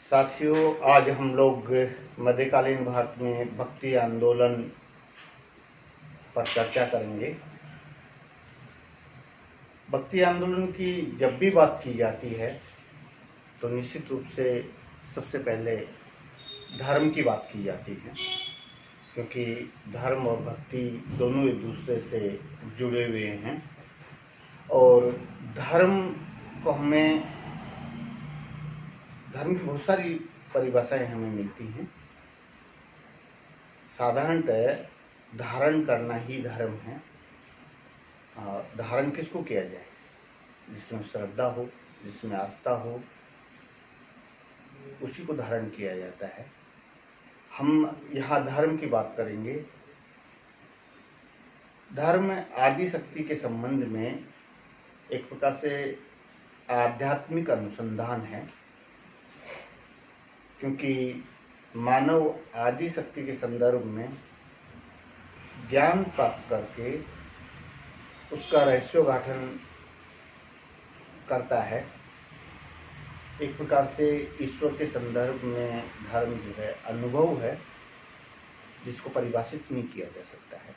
साथियों, आज हम लोग मध्यकालीन भारत में भक्ति आंदोलन पर चर्चा करेंगे। भक्ति आंदोलन की जब भी बात की जाती है तो निश्चित रूप से सबसे पहले धर्म की बात की जाती है, क्योंकि धर्म और भक्ति दोनों एक दूसरे से जुड़े हुए हैं। और धर्म को धर्म की बहुत सारी परिभाषाएं हमें मिलती हैं। साधारणतः धारण करना ही धर्म है। धारण किसको किया जाए? जिसमें श्रद्धा हो, जिसमें आस्था हो, उसी को धारण किया जाता है। हम यहाँ धर्म की बात करेंगे। धर्म आदि शक्ति के संबंध में एक प्रकार से आध्यात्मिक अनुसंधान है, क्योंकि मानव आदि शक्ति के संदर्भ में ज्ञान प्राप्त करके उसका रहस्योद्घाटन करता है। एक प्रकार से ईश्वर के संदर्भ में धर्म जो है अनुभव है, जिसको परिभाषित नहीं किया जा सकता है।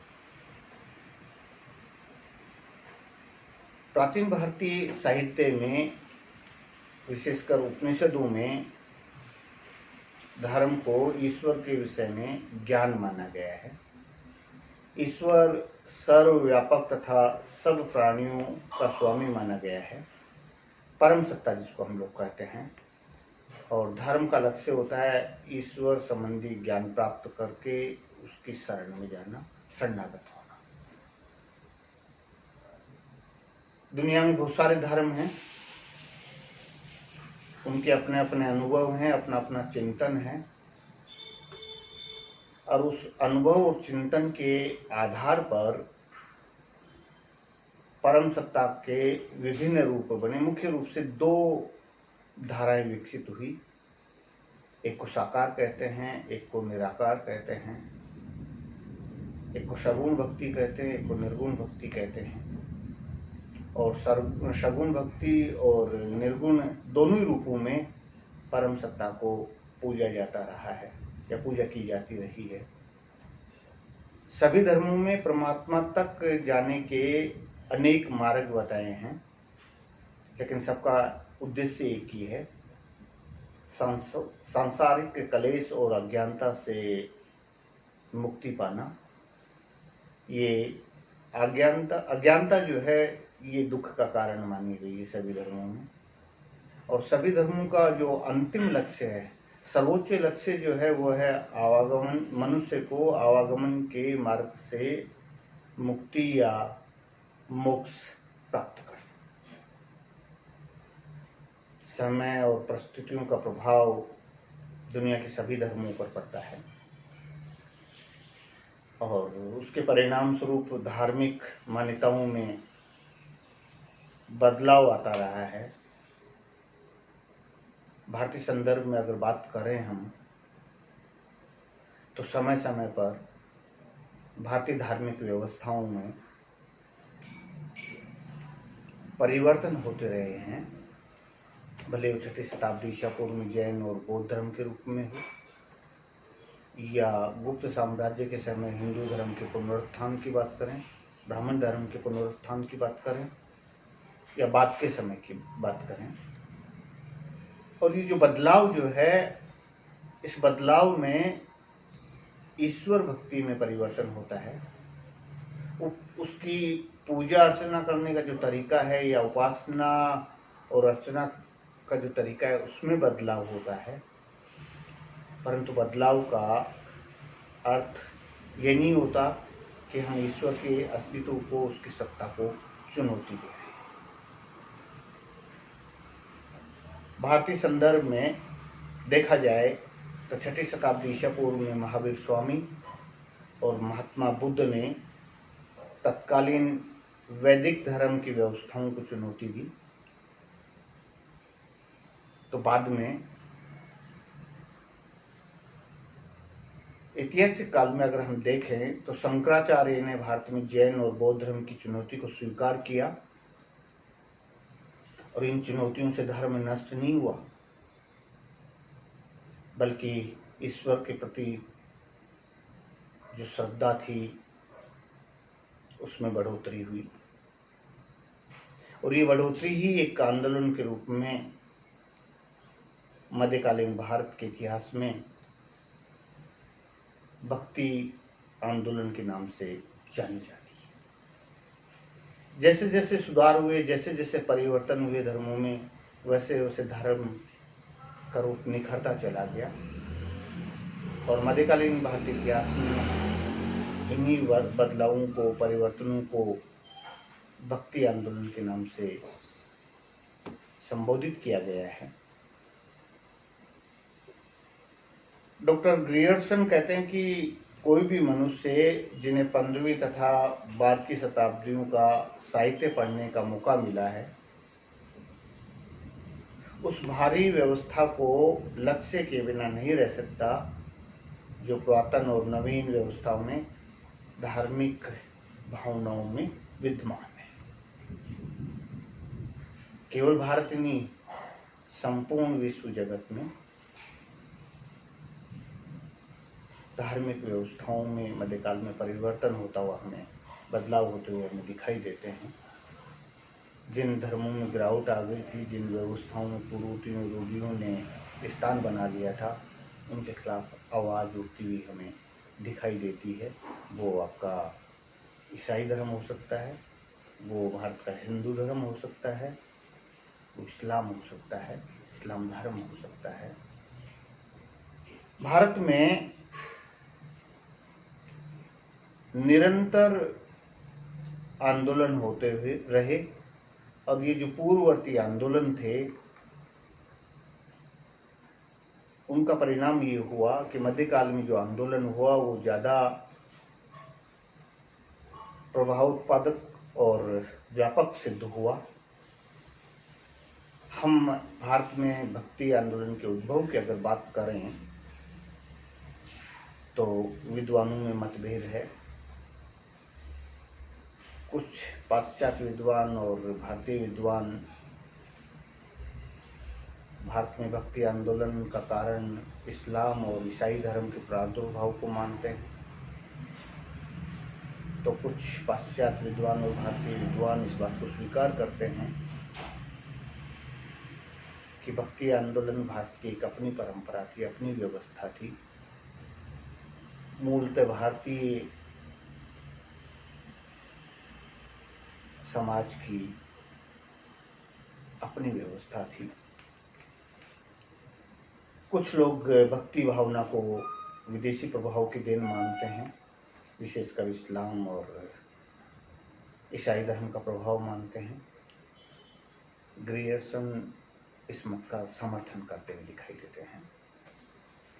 प्राचीन भारतीय साहित्य में, विशेषकर उपनिषदों में, धर्म को ईश्वर के विषय में ज्ञान माना गया है। ईश्वर सर्वव्यापक तथा सब प्राणियों का स्वामी माना गया है, परम सत्ता जिसको हम लोग कहते हैं। और धर्म का लक्ष्य होता है ईश्वर संबंधी ज्ञान प्राप्त करके उसकी शरण में जाना, शरणागत होना। दुनिया में बहुत सारे धर्म हैं, उनके अपने अपने अनुभव हैं, अपना अपना चिंतन है। और उस अनुभव और चिंतन के आधार पर परम सत्ता के विभिन्न रूप बने। मुख्य रूप से दो धाराएं विकसित हुई। एक को साकार कहते हैं, एक को निराकार कहते हैं। एक को सगुण भक्ति कहते हैं, एक को निर्गुण भक्ति कहते हैं। और सगुण भक्ति और निर्गुण दोनों ही रूपों में परम सत्ता को पूजा जाता रहा है या पूजा की जाती रही है। सभी धर्मों में परमात्मा तक जाने के अनेक मार्ग बताए हैं, लेकिन सबका उद्देश्य एक ही है, सांसारिक कलेश और अज्ञानता से मुक्ति पाना। ये अज्ञानता जो है ये दुख का कारण मानी गई है सभी धर्मों में। और सभी धर्मों का जो अंतिम लक्ष्य है, सर्वोच्च लक्ष्य जो है वो है आवागमन, मनुष्य को आवागमन के मार्ग से मुक्ति या मोक्ष प्राप्त करना। समय और परिस्थितियों का प्रभाव दुनिया के सभी धर्मों पर पड़ता है और उसके परिणाम स्वरूप धार्मिक मान्यताओं में बदलाव आता रहा है। भारतीय संदर्भ में अगर बात करें हम, तो समय समय पर भारतीय धार्मिक व्यवस्थाओं में परिवर्तन होते रहे हैं, भले वो 6ठी शताब्दी ईसा पूर्व में जैन और बौद्ध धर्म के रूप में हो, या गुप्त साम्राज्य के समय हिंदू धर्म के पुनरुत्थान की बात करें, ब्राह्मण धर्म के पुनरुत्थान की बात करें, या बाद के समय की बात करें। और ये जो बदलाव जो है, इस बदलाव में ईश्वर भक्ति में परिवर्तन होता है। उसकी पूजा अर्चना करने का जो तरीका है या उपासना और अर्चना का जो तरीका है उसमें बदलाव होता है। परंतु बदलाव का अर्थ ये नहीं होता कि हम ईश्वर के अस्तित्व को, उसकी सत्ता को चुनौती दे रहे हैं। भारतीय संदर्भ में देखा जाए तो 6ठी शताब्दी ईसा पूर्व में महावीर स्वामी और महात्मा बुद्ध ने तत्कालीन वैदिक धर्म की व्यवस्थाओं को चुनौती दी। तो बाद में ऐतिहासिक काल में अगर हम देखें तो शंकराचार्य ने भारत में जैन और बौद्ध धर्म की चुनौती को स्वीकार किया और इन चुनौतियों से धर्म नष्ट नहीं हुआ। बल्कि ईश्वर के प्रति जो श्रद्धा थी उसमें बढ़ोतरी हुई। और ये बढ़ोतरी ही एक आंदोलन के रूप में मध्यकालीन भारत के इतिहास में भक्ति आंदोलन के नाम से जानी जाती है। जैसे जैसे सुधार हुए, जैसे जैसे परिवर्तन हुए धर्मों में, वैसे वैसे धर्म का रूप निखरता चला गया। और मध्यकालीन भारतीय इतिहास में इन्हीं बदलावों को, परिवर्तनों को भक्ति आंदोलन के नाम से संबोधित किया गया है। डॉक्टर ग्रियर्सन कहते हैं कि कोई भी मनुष्य जिन्हें 15वीं तथा 12वीं शताब्दियों का साहित्य पढ़ने का मौका मिला है, उस भारी व्यवस्था को लक्ष्य के बिना नहीं रह सकता जो पुरातन और नवीन व्यवस्थाओं में धार्मिक भावनाओं में विद्यमान है। केवल भारत ही नहीं, संपूर्ण विश्व जगत में धार्मिक व्यवस्थाओं में मध्यकाल में परिवर्तन होता हुआ हमें, बदलाव होते हुए हमें दिखाई देते हैं। जिन धर्मों में गिरावट आ गई थी, जिन व्यवस्थाओं में कुरीतियों रूढ़ियों ने स्थान बना लिया था, उनके खिलाफ आवाज़ उठती हुई हमें दिखाई देती है। वो आपका ईसाई धर्म हो सकता है, वो भारत का हिंदू धर्म हो सकता है, वो इस्लाम हो सकता है, इस्लाम धर्म हो सकता है। भारत में निरंतर आंदोलन होते हुए रहे। अब ये जो पूर्ववर्ती आंदोलन थे, उनका परिणाम ये हुआ कि मध्यकाल में जो आंदोलन हुआ वो ज़्यादा प्रभाव उत्पादक और व्यापक सिद्ध हुआ। हम भारत में भक्ति आंदोलन के उद्भव की अगर बात करें तो विद्वानों में मतभेद है। कुछ पाश्चात्य विद्वान और भारतीय विद्वान भारत में भक्ति आंदोलन का कारण इस्लाम और ईसाई धर्म के प्रादुर्भाव को मानते हैं, तो कुछ पाश्चात्य विद्वान और भारतीय विद्वान इस बात को स्वीकार करते हैं कि भक्ति आंदोलन भारत की एक अपनी परंपरा थी, अपनी व्यवस्था थी। मूलतः भारतीय समाज की अपनी व्यवस्था थी। कुछ लोग भक्ति भावना को विदेशी प्रभाव की देन मानते हैं, विशेषकर इस्लाम और ईसाई धर्म का प्रभाव मानते हैं। ग्रियर्सन इस मत का समर्थन करते हुए दिखाई देते हैं।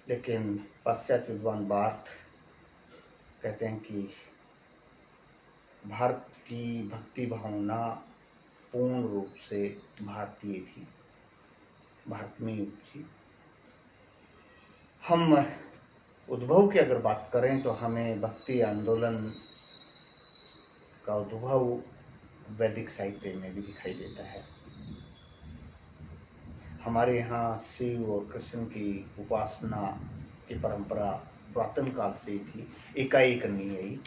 लेकिन पाश्चात्य विद्वान बार्थ कहते हैं कि भारत की भक्ति भावना पूर्ण रूप से भारतीय थी, भारत में ही उपजी। हम उद्भव की अगर बात करें तो हमें भक्ति आंदोलन का उद्भव वैदिक साहित्य में भी दिखाई देता है। हमारे यहाँ शिव और कृष्ण की उपासना की परंपरा पुरातन काल से ही थी, एकाएक नहीं आई,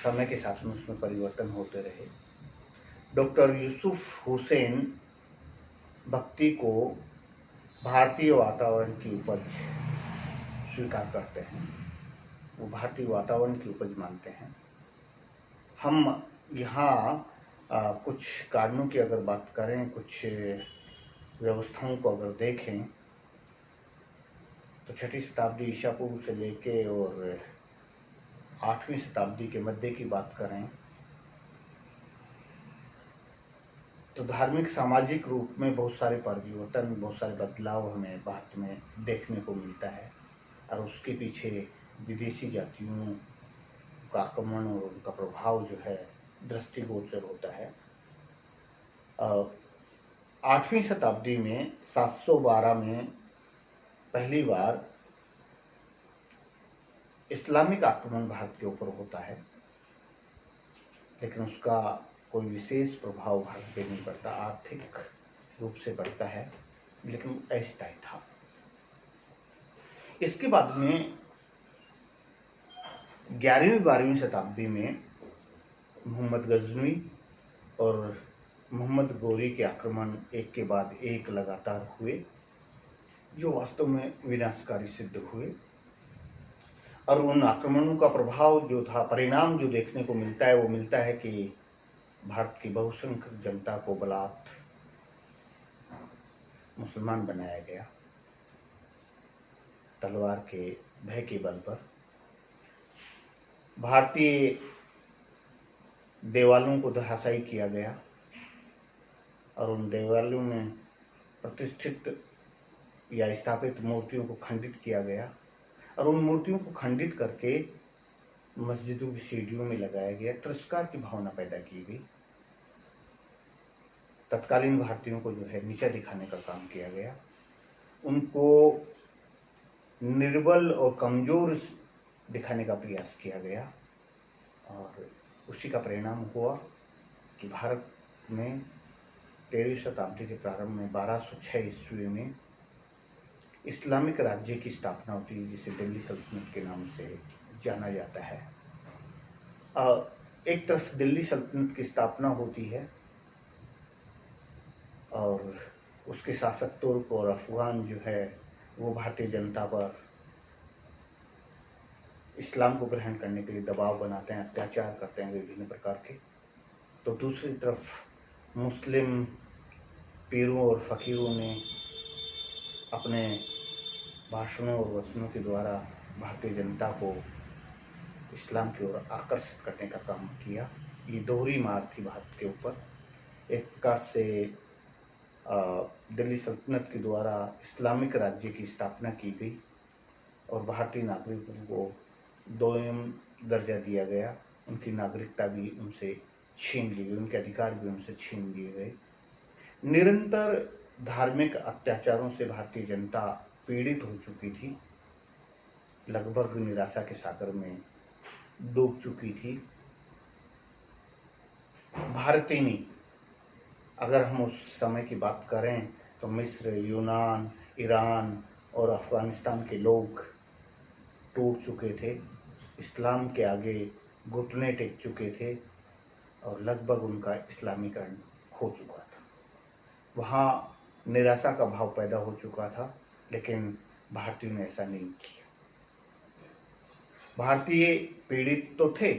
समय के साथ में उसमें परिवर्तन होते रहे। डॉक्टर यूसुफ हुसैन भक्ति को भारतीय वातावरण की उपज स्वीकार करते हैं, वो भारतीय वातावरण की उपज मानते हैं। हम यहाँ कुछ कारणों की अगर बात करें, कुछ व्यवस्थाओं को अगर देखें तो 6वीं शताब्दी ईसा पूर्व से लेके और 8वीं शताब्दी के मध्य की बात करें तो धार्मिक सामाजिक रूप में बहुत सारे परिवर्तन, बहुत सारे बदलाव हमें भारत में देखने को मिलता है। और उसके पीछे विदेशी जातियों का आक्रमण और उनका प्रभाव जो है दृष्टिगोचर होता है। 8वीं शताब्दी में 712 में पहली बार इस्लामिक आक्रमण भारत के ऊपर होता है, लेकिन उसका कोई विशेष प्रभाव भारत पे नहीं पड़ता। आर्थिक रूप से पड़ता है, लेकिन अस्थायी था। इसके बाद में 11वीं-12वीं शताब्दी में मोहम्मद गजनवी और मोहम्मद गोरी के आक्रमण एक के बाद एक लगातार हुए, जो वास्तव में विनाशकारी सिद्ध हुए। और उन आक्रमणों का प्रभाव जो था, परिणाम जो देखने को मिलता है, वो मिलता है कि भारत की बहुसंख्यक जनता को बलात् मुसलमान बनाया गया, तलवार के भय के बल पर। भारतीय देवालों को धराशायी किया गया और उन देवालों में प्रतिष्ठित या स्थापित मूर्तियों को खंडित किया गया और उन मूर्तियों को खंडित करके मस्जिदों की सीढ़ियों में लगाया गया। तिरस्कार की भावना पैदा की गई। तत्कालीन भारतीयों को जो है नीचा दिखाने का काम किया गया, उनको निर्बल और कमजोर दिखाने का प्रयास किया गया और उसी का परिणाम हुआ कि भारत में 13वीं शताब्दी के प्रारंभ में 1206 ईस्वी में इस्लामिक राज्य की स्थापना होती है, जिसे दिल्ली सल्तनत के नाम से जाना जाता है। एक तरफ दिल्ली सल्तनत की स्थापना होती है और उसके शासक तुर्क और अफगान जो है वो भारतीय जनता पर इस्लाम को ग्रहण करने के लिए दबाव बनाते हैं, अत्याचार करते हैं विभिन्न प्रकार के। तो दूसरी तरफ मुस्लिम पीरों और फकीरों ने अपने भाषणों और वचनों के द्वारा भारतीय जनता को इस्लाम की ओर आकर्षित करने का काम किया। ये दोहरी मार थी भारत के ऊपर। एक प्रकार से दिल्ली सल्तनत के द्वारा इस्लामिक राज्य की स्थापना की गई और भारतीय नागरिकों को दोयम दर्जा दिया गया, उनकी नागरिकता भी उनसे छीन ली गई, उनके अधिकार भी उनसे छीन लिए गए। निरंतर धार्मिक अत्याचारों से भारतीय जनता पीड़ित हो चुकी थी, लगभग निराशा के सागर में डूब चुकी थी। भारत ही नहीं, अगर हम उस समय की बात करें तो मिस्र, यूनान, ईरान और अफगानिस्तान के लोग टूट चुके थे, इस्लाम के आगे घुटने टेक चुके थे और लगभग उनका इस्लामीकरण हो चुका था। वहाँ निराशा का भाव पैदा हो चुका था, लेकिन भारतीयों ने ऐसा नहीं किया। भारतीय पीड़ित तो थे,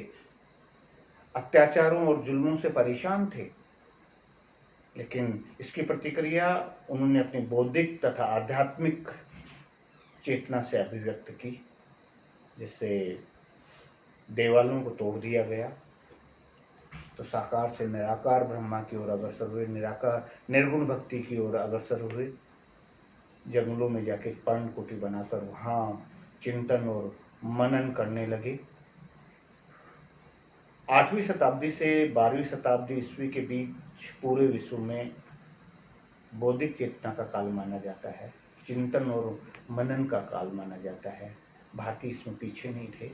अत्याचारों और जुल्मों से परेशान थे, लेकिन इसकी प्रतिक्रिया उन्होंने अपनी बौद्धिक तथा आध्यात्मिक चेतना से अभिव्यक्त की, जिससे देवालों को तोड़ दिया गया तो साकार से निराकार ब्रह्मा की ओर अग्रसर हुए, निराकार निर्गुण भक्ति की ओर अग्रसर हुए। जंगलों में जाके पर्णकुटी बनाकर वहाँ चिंतन और मनन करने लगे। 8वीं शताब्दी से 12वीं शताब्दी ईस्वी के बीच पूरे विश्व में बौद्धिक चेतना का काल माना जाता है, चिंतन और मनन का काल माना जाता है। भारतीय इसमें पीछे नहीं थे।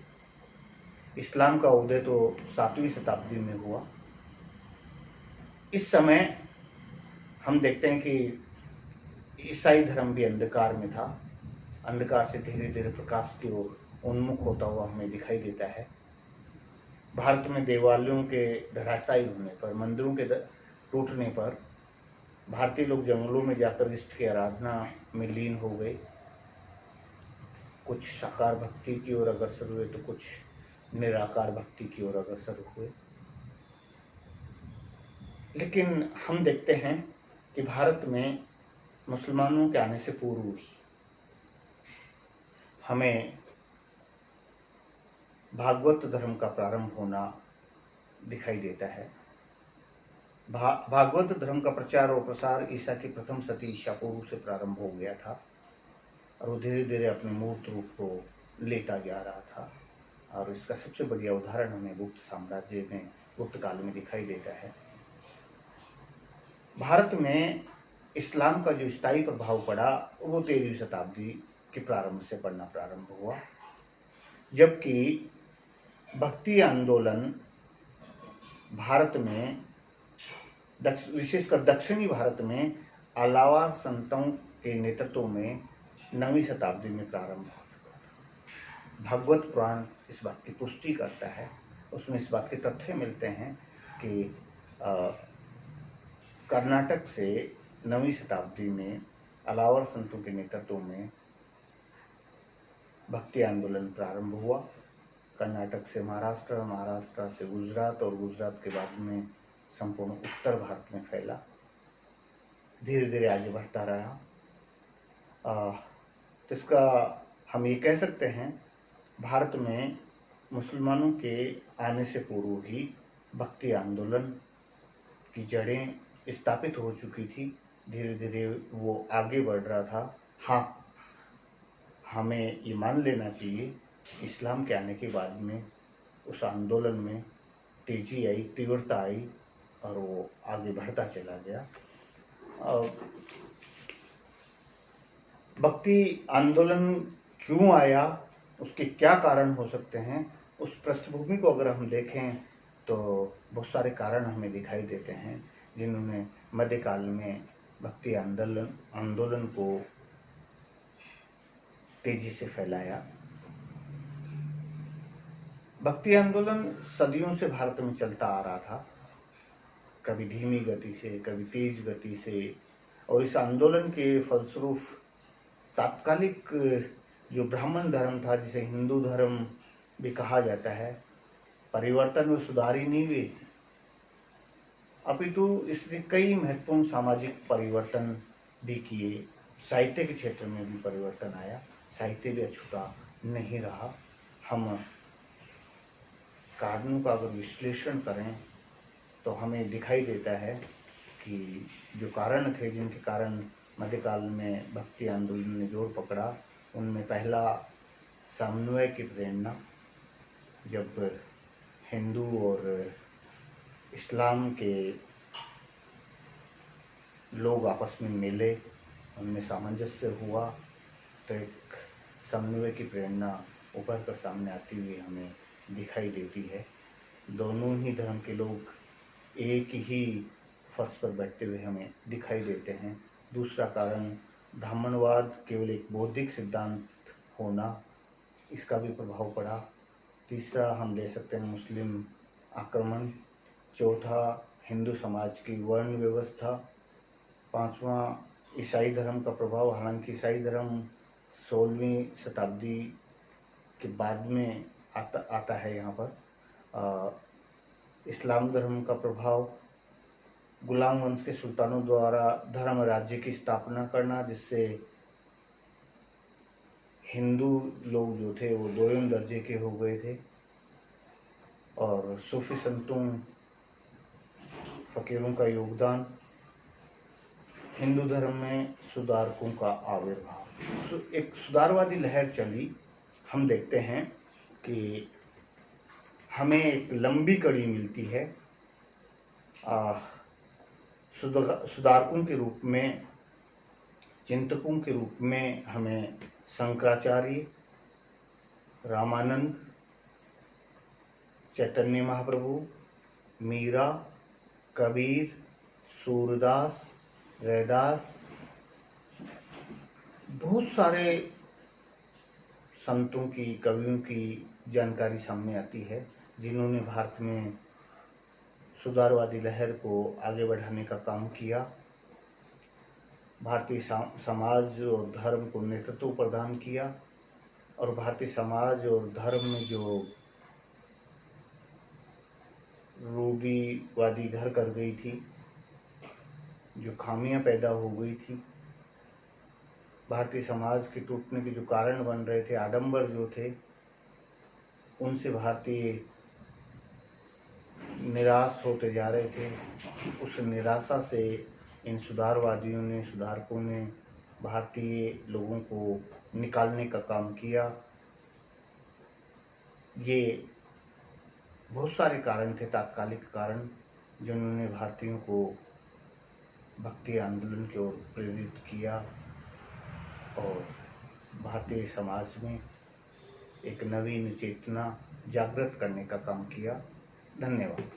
इस्लाम का उदय तो 7वीं शताब्दी में हुआ। इस समय हम देखते हैं कि ईसाई धर्म भी अंधकार में था, अंधकार से धीरे धीरे प्रकाश की ओर उन्मुख होता हुआ हमें दिखाई देता है। भारत में देवालयों के धराशायी होने पर, मंदिरों के टूटने पर भारतीय लोग जंगलों में जाकर इष्ट की आराधना में लीन हो गए। कुछ साकार भक्ति की ओर अग्रसर हुए तो कुछ निराकार भक्ति की ओर अग्रसर हुए। लेकिन हम देखते हैं कि भारत में मुसलमानों के आने से पूर्व ही हमें भागवत धर्म का प्रारंभ होना दिखाई देता है। भागवत धर्म का प्रचार और प्रसार ईसा की प्रथम सदी ईसा पूर्व से प्रारंभ हो गया था और वो धीरे धीरे अपने मूर्त रूप को लेता जा रहा था। और इसका सबसे बढ़िया उदाहरण हमें गुप्त साम्राज्य में, गुप्त काल में दिखाई देता है। भारत में इस्लाम का जो स्थायी प्रभाव पड़ा वो 13वीं शताब्दी के प्रारंभ से पड़ना प्रारंभ हुआ, जबकि भक्ति आंदोलन भारत में विशेषकर दक्षिणी भारत में अलावा संतों के नेतृत्व में 9वीं शताब्दी में प्रारंभ हो चुका। भागवत पुराण इस बात की पुष्टि करता है। उसमें इस बात के तथ्य मिलते हैं कि कर्नाटक से 9वीं शताब्दी में अलावर संतों के नेतृत्व में भक्ति आंदोलन प्रारंभ हुआ। कर्नाटक से महाराष्ट्र, महाराष्ट्र से गुजरात और गुजरात के बाद में संपूर्ण उत्तर भारत में फैला, धीरे धीरे आगे बढ़ता रहा। तो इसका हम ये कह सकते हैं, भारत में मुसलमानों के आने से पूर्व ही भक्ति आंदोलन की जड़ें स्थापित हो चुकी थी। धीरे धीरे वो आगे बढ़ रहा था। हाँ, हमें ये मान लेना चाहिए, इस्लाम के आने के बाद में उस आंदोलन में तेजी आई, तीव्रता आई और वो आगे बढ़ता चला गया। भक्ति आंदोलन क्यों आया, उसके क्या कारण हो सकते हैं, उस पृष्ठभूमि को अगर हम देखें तो बहुत सारे कारण हमें दिखाई देते हैं जिन्होंने मध्यकाल में भक्ति आंदोलन को तेजी से फैलाया। भक्ति आंदोलन सदियों से भारत में चलता आ रहा था, कभी धीमी गति से, कभी तेज गति से, और इस आंदोलन के फलस्वरूप तात्कालिक जो ब्राह्मण धर्म था, जिसे हिंदू धर्म भी कहा जाता है, परिवर्तन में सुधार ही नहीं हुए, अपितु इसने कई महत्वपूर्ण सामाजिक परिवर्तन भी किए। साहित्य के क्षेत्र में भी परिवर्तन आया, साहित्य भी अछूता नहीं रहा। हम कारणों का अगर विश्लेषण करें तो हमें दिखाई देता है कि जो कारण थे, जिनके कारण मध्यकाल में भक्ति आंदोलन ने जोर पकड़ा, उनमें पहला समन्वय की प्रेरणा। जब हिंदू और इस्लाम के लोग आपस में मिले, उनमें सामंजस्य हुआ, तो एक समन्वय की प्रेरणा उभर कर सामने आती हुई हमें दिखाई देती है। दोनों ही धर्म के लोग एक ही फर्श पर बैठते हुए हमें दिखाई देते हैं। दूसरा कारण ब्राह्मणवाद केवल एक बौद्धिक सिद्धांत होना, इसका भी प्रभाव पड़ा। तीसरा हम ले सकते हैं मुस्लिम आक्रमण। चौथा हिंदू समाज की वर्ण व्यवस्था। पांचवा ईसाई धर्म का प्रभाव, हालांकि ईसाई धर्म 16वीं शताब्दी के बाद में आता है यहाँ पर। इस्लाम धर्म का प्रभाव, गुलाम वंश के सुल्तानों द्वारा धर्म राज्य की स्थापना करना, जिससे हिंदू लोग जो थे वो दोयम दर्जे के हो गए थे, और सूफी संतों फकीरों का योगदान, हिंदू धर्म में सुधारकों का आविर्भाव। एक सुधारवादी लहर चली। हम देखते हैं कि हमें एक लंबी कड़ी मिलती है सुधारकों के रूप में, चिंतकों के रूप में हमें शंकराचार्य, रामानंद, चैतन्य महाप्रभु, मीरा, कबीर, सूरदास, रैदास, बहुत सारे संतों की, कवियों की जानकारी सामने आती है, जिन्होंने भारत में सुधारवादी लहर को आगे बढ़ाने का काम किया। भारतीय समाज और धर्म को नेतृत्व प्रदान किया, और भारतीय समाज और धर्म में जो रूढ़िवादी घर कर गई थी, जो खामियां पैदा हो गई थी, भारतीय समाज के टूटने के जो कारण बन रहे थे, आडंबर जो थे, उनसे भारतीय निराश होते जा रहे थे। उस निराशा से इन सुधारवादियों ने, सुधारकों ने भारतीय लोगों को निकालने का काम किया। ये बहुत सारे कारण थे, तात्कालिक कारण, जिन्होंने भारतीयों को भक्ति आंदोलन की ओर प्रेरित किया और भारतीय समाज में एक नवीन चेतना जागृत करने का काम किया। धन्यवाद।